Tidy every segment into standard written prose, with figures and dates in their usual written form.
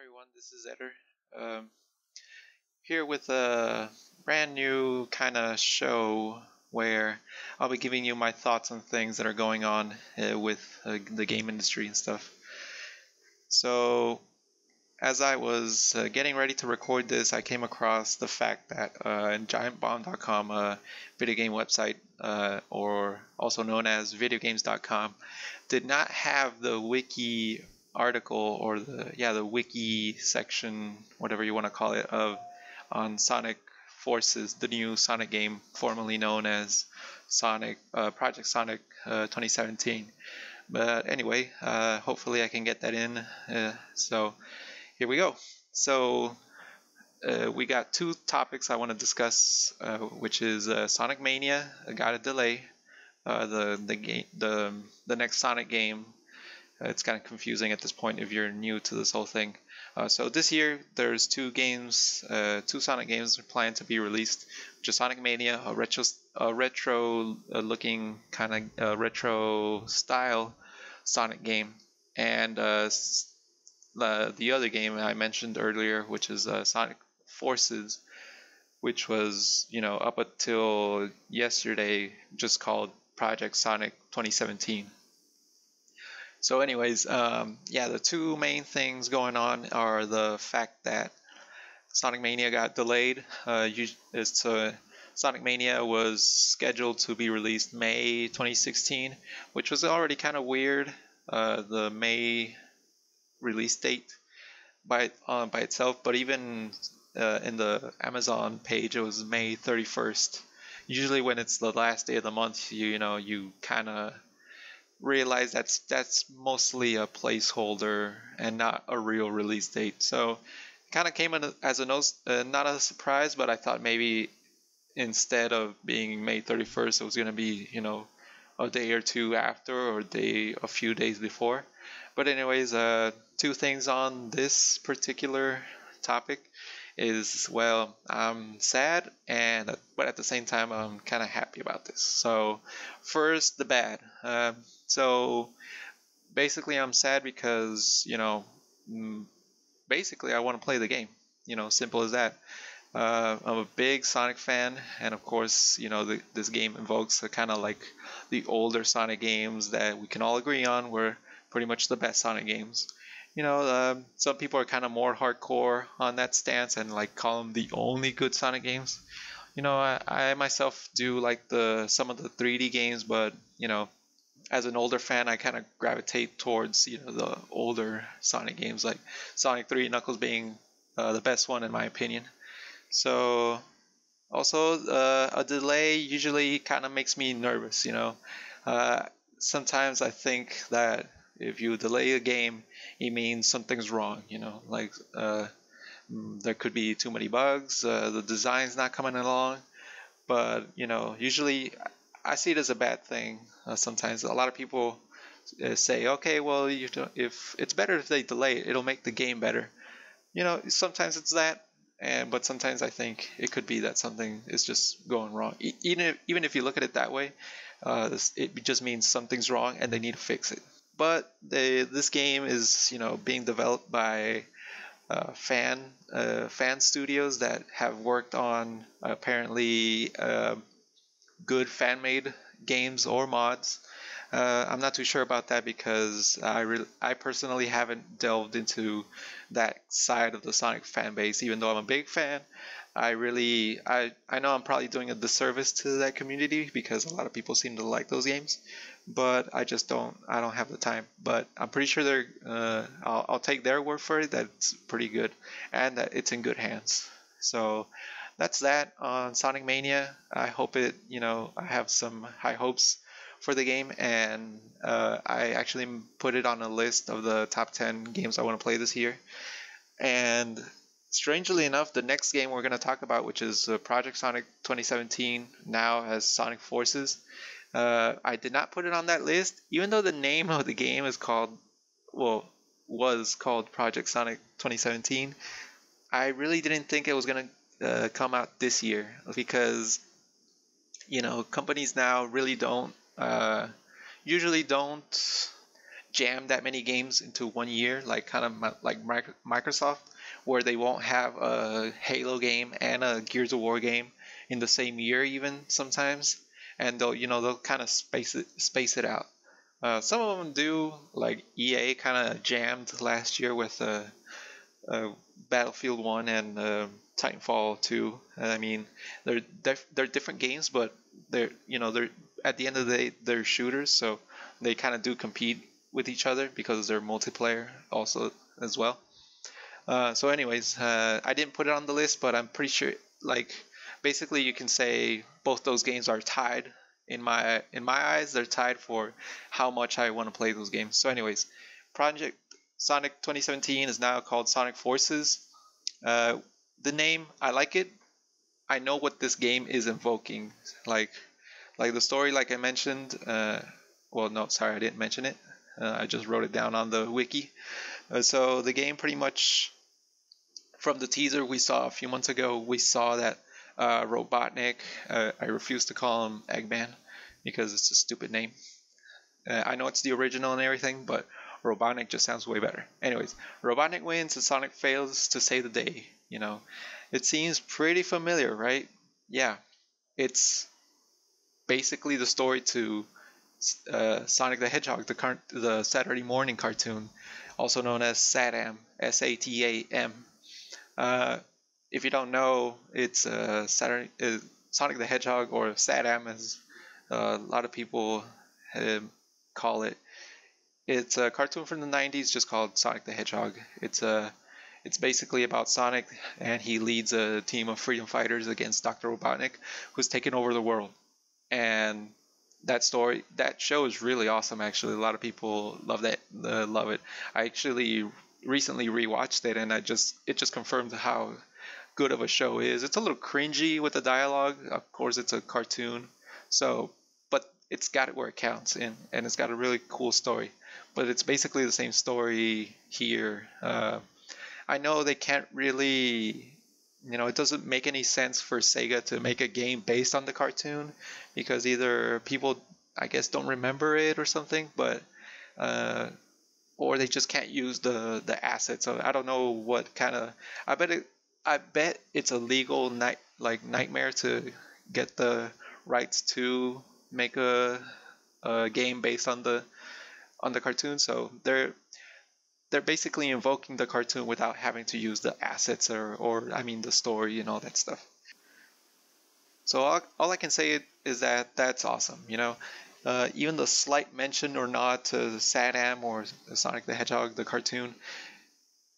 everyone, this is Eder. Here with a brand new kind of show where I'll be giving you my thoughts on things that are going on with the game industry and stuff. So, as I was getting ready to record this, I came across the fact that GiantBomb.com, a video game website, or also known as videogames.com, did not have the wiki article or the wiki section, whatever you want to call it, on Sonic Forces, the new Sonic game formerly known as Project Sonic 2017. But anyway, hopefully I can get that in. So here we go. So we got two topics I want to discuss, which is Sonic Mania got a delay. The next Sonic game. It's kind of confusing at this point if you're new to this whole thing. So this year there's two Sonic games planned to be released, which is Sonic Mania, a retro looking kind of retro style Sonic game, and the other game I mentioned earlier, which is Sonic Forces, which was up until yesterday just called Project Sonic 2017. So anyways, the two main things going on are the fact that Sonic Mania got delayed. Sonic Mania was scheduled to be released May 2016, which was already kind of weird. The May release date by itself, but even in the Amazon page, it was May 31st. Usually, when it's the last day of the month, you kind of realize that's mostly a placeholder and not a real release date. So it kind of came in as not a surprise, but I thought maybe instead of being May 31st, it was going to be a day or two after, or a few days before. But anyways, two things on this particular topic is, well, I'm sad, but at the same time I'm kind of happy about this. So first, the bad. So basically I'm sad because basically I want to play the game. Simple as that. I'm a big Sonic fan, and of course this game invokes a kind of like the older Sonic games that we can all agree on were pretty much the best Sonic games. Some people are kind of more hardcore on that stance and like call them the only good Sonic games. I myself do like some of the 3D games, but as an older fan, I kind of gravitate towards the older Sonic games, like Sonic 3, Knuckles being the best one in my opinion. So also a delay usually kind of makes me nervous. Sometimes I think that if you delay a game, it means something's wrong. There could be too many bugs, the design's not coming along. But usually I see it as a bad thing. Sometimes a lot of people say, okay, well, if it's better if they delay it, it'll make the game better. Sometimes it's that, but sometimes I think it could be that something is just going wrong. Even if you look at it that way, it just means something's wrong and they need to fix it. But this game is being developed by fan studios that have worked on apparently good fan-made games or mods. I'm not too sure about that because I personally haven't delved into that side of the Sonic fan base. Even though I'm a big fan, I know I'm probably doing a disservice to that community because a lot of people seem to like those games, but I don't have the time. But I'm pretty sure I'll take their word for it that it's pretty good and that it's in good hands. So that's that on Sonic Mania. I hope I have some high hopes for the game, and I actually put it on a list of the top 10 games I want to play this year. And strangely enough, the next game we're going to talk about, which is Project Sonic 2017, now as Sonic Forces, I did not put it on that list, even though the name of the game was called Project Sonic 2017. I really didn't think it was going to come out this year because companies now really usually don't jam that many games into 1 year, like kind of like Microsoft, where they won't have a Halo game and a Gears of War game in the same year, even sometimes, and they'll kind of space it out. Some of them do, like EA kind of jammed last year with Battlefield 1 and Titanfall 2. I mean, they're different games, but they're at the end of the day they're shooters, so they kind of do compete with each other because they're multiplayer also as well. So anyways, I didn't put it on the list, but I'm pretty sure, like, basically you can say both those games are tied in my eyes. They're tied for how much I want to play those games. So anyways, Project Sonic 2017 is now called Sonic Forces. The name, I like it. I know what this game is invoking. Like the story, like I mentioned. Well, no, sorry, I didn't mention it. I just wrote it down on the wiki. So the game pretty much, from the teaser we saw a few months ago, we saw that Robotnik, I refuse to call him Eggman because it's a stupid name. I know it's the original and everything, but Robotnik just sounds way better. Anyways, Robotnik wins and Sonic fails to save the day. It seems pretty familiar, right? Yeah, it's basically the story to Sonic the Hedgehog, the Saturday morning cartoon, also known as SATAM, SATAM. If you don't know, it's Sonic the Hedgehog, or SATAM, as a lot of people call it. It's a cartoon from the 90s, just called Sonic the Hedgehog. It's basically about Sonic, and he leads a team of freedom fighters against Dr. Robotnik, who's taken over the world. And that show is really awesome. Actually, a lot of people love it. I actually recently rewatched it, and it just confirmed how good of a show is. It's a little cringy with the dialogue. Of course, it's a cartoon, but it's got it where it counts, and it's got a really cool story. But it's basically the same story here. I know they can't really, it doesn't make any sense for Sega to make a game based on the cartoon, because either people, I guess, don't remember it or something, but or they just can't use the assets. So I don't know what kind of. I bet it's a legal nightmare to get the rights to make a game based on the cartoon. So they're basically invoking the cartoon without having to use the assets or I mean the story and all that stuff. So all I can say is that that's awesome. Even the slight mention or nod to SATAM or Sonic the Hedgehog, the cartoon,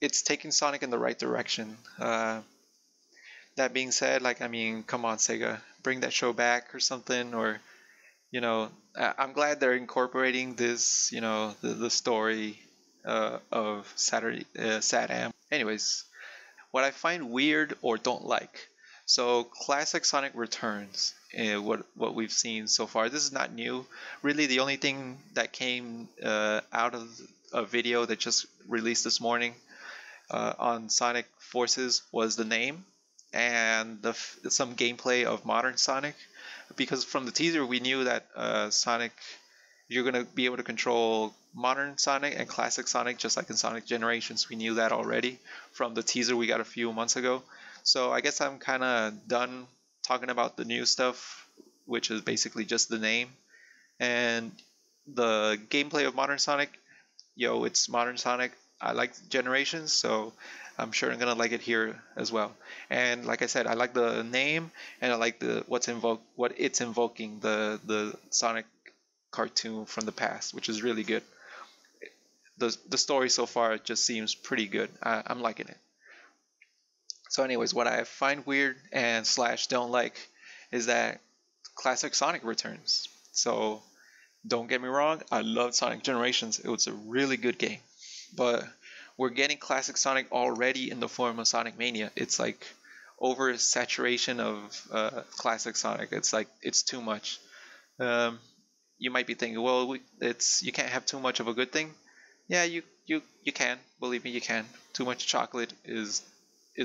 it's taking Sonic in the right direction. That being said, come on, Sega, bring that show back or something, or I'm glad they're incorporating this, the story of SATAM. Anyways, what I find weird or don't like. So classic Sonic returns. What we've seen so far. This is not new. Really, the only thing that came out of a video that just released this morning on Sonic Forces was the name and some gameplay of modern Sonic. Because from the teaser we knew that Sonic, you're gonna be able to control modern Sonic and classic Sonic just like in Sonic Generations. We knew that already from the teaser we got a few months ago. So I guess I'm kind of done talking about the new stuff, which is basically just the name and the gameplay of modern Sonic. It's modern Sonic. I like Generations, so I'm sure I'm gonna like it here as well. And like I said, I like the name and I like what it's invoking, the Sonic cartoon from the past, which is really good. The story so far just seems pretty good. I'm liking it. So anyways, what I find weird and / don't like is that classic Sonic returns. So don't get me wrong, I loved Sonic Generations. It was a really good game. But we're getting classic Sonic already in the form of Sonic Mania. It's like oversaturation of classic Sonic. It's too much. You might be thinking, well, you can't have too much of a good thing. Yeah, you can. Believe me, you can. Too much chocolate is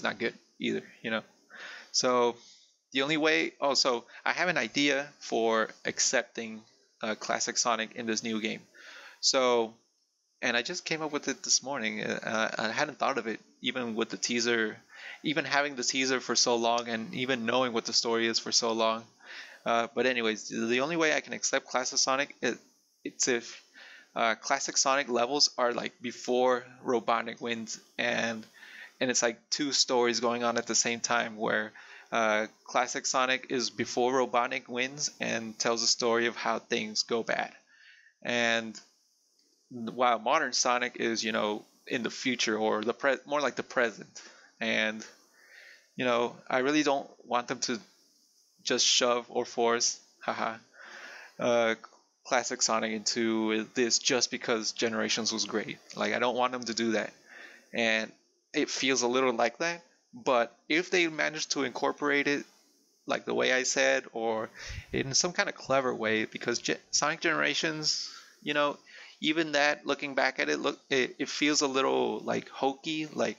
not good either. So the only way. Also, I have an idea for accepting classic Sonic in this new game. So and I just came up with it this morning. I hadn't thought of it even with the teaser, even having the teaser for so long, and even knowing what the story is for so long. But anyways, the only way I can accept Classic Sonic it's if Classic Sonic levels are like before Robotnik wins, and it's like two stories going on at the same time where Classic Sonic is before Robotnik wins and tells a story of how things go bad, and while modern Sonic is in the future or more like the present, and I really don't want them to just shove or force, haha, uh, classic Sonic into this just because Generations was great. Like, I don't want them to do that. And it feels a little like that. But if they manage to incorporate it like the way I said, or in some kind of clever way, because Sonic Generations, you know, even that, looking back at it, it feels a little like hokey, like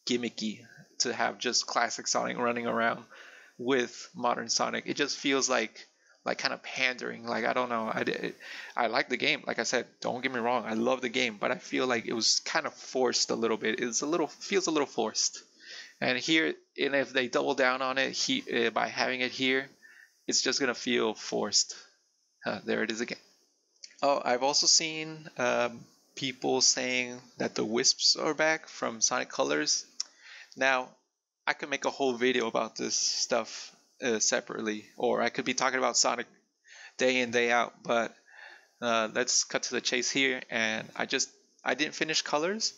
gimmicky to have just classic Sonic running around with modern Sonic. It just feels like kind of pandering. Like, I don't know. I like the game. Like I said, don't get me wrong. I love the game, but I feel like it was kind of forced a little bit. Feels a little forced. And here, and if they double down on it by having it here, it's just gonna feel forced. There it is again. Oh, I've also seen people saying that the Wisps are back from Sonic Colors. Now, I could make a whole video about this stuff separately, or I could be talking about Sonic day in day out. But let's cut to the chase here. And I didn't finish Colors,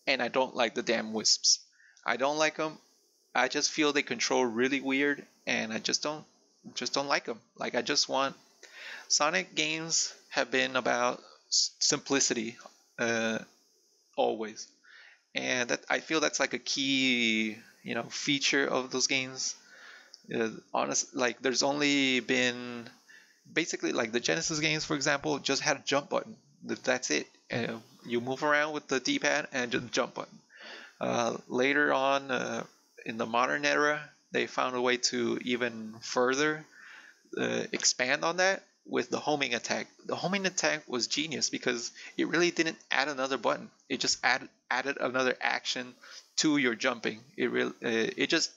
and I don't like the damn Wisps. I don't like them. I just feel they control really weird, and I just don't like them. Like, I just want Sonic games have been about simplicity always, and that I feel that's like a key feature of those games. Like, there's only been basically, like, the Genesis games, for example, just had a jump button. That's it. You move around with the D-pad and just jump button. Later on, in the modern era, they found a way to even further expand on that with the homing attack. The homing attack was genius because it really didn't add another button. It just added another action to your jumping. It just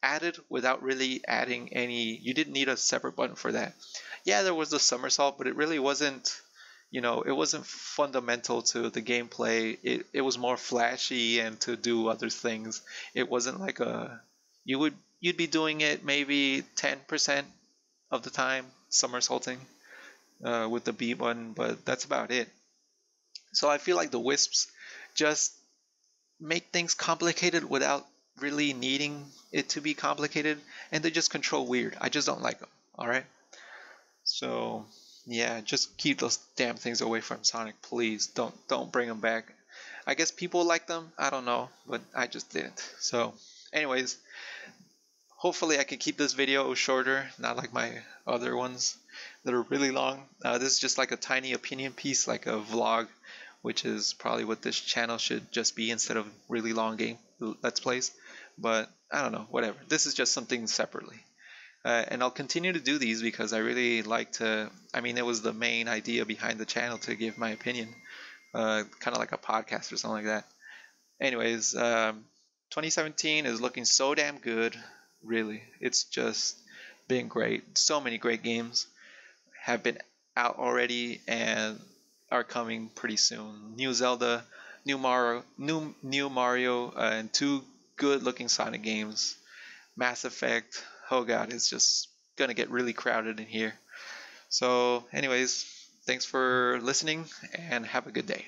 added without really adding any. You didn't need a separate button for that. Yeah, there was the somersault, but it really wasn't. It wasn't fundamental to the gameplay. It was more flashy and to do other things. It wasn't like you'd be doing it maybe 10% of the time, somersaulting with the B button, but that's about it. So I feel like the Wisps just make things complicated without really needing it to be complicated, and they just control weird. I just don't like them. All right. So yeah, just keep those damn things away from Sonic, please. Don't bring them back. I guess people like them. I don't know, but I just didn't. So, anyways, hopefully I can keep this video shorter, not like my other ones that are really long. This is just like a tiny opinion piece, like a vlog, which is probably what this channel should just be instead of really long game Let's Plays. But I don't know, whatever. This is just something separately. And I'll continue to do these because I really like to. I mean, it was the main idea behind the channel to give my opinion, kind of like a podcast or something like that. Anyways, 2017 is looking so damn good. Really, it's just been great. So many great games have been out already and are coming pretty soon. New Zelda, new Mario, and two good-looking Sonic games. Mass Effect. Oh god, it's just gonna get really crowded in here. So, anyways, thanks for listening and have a good day.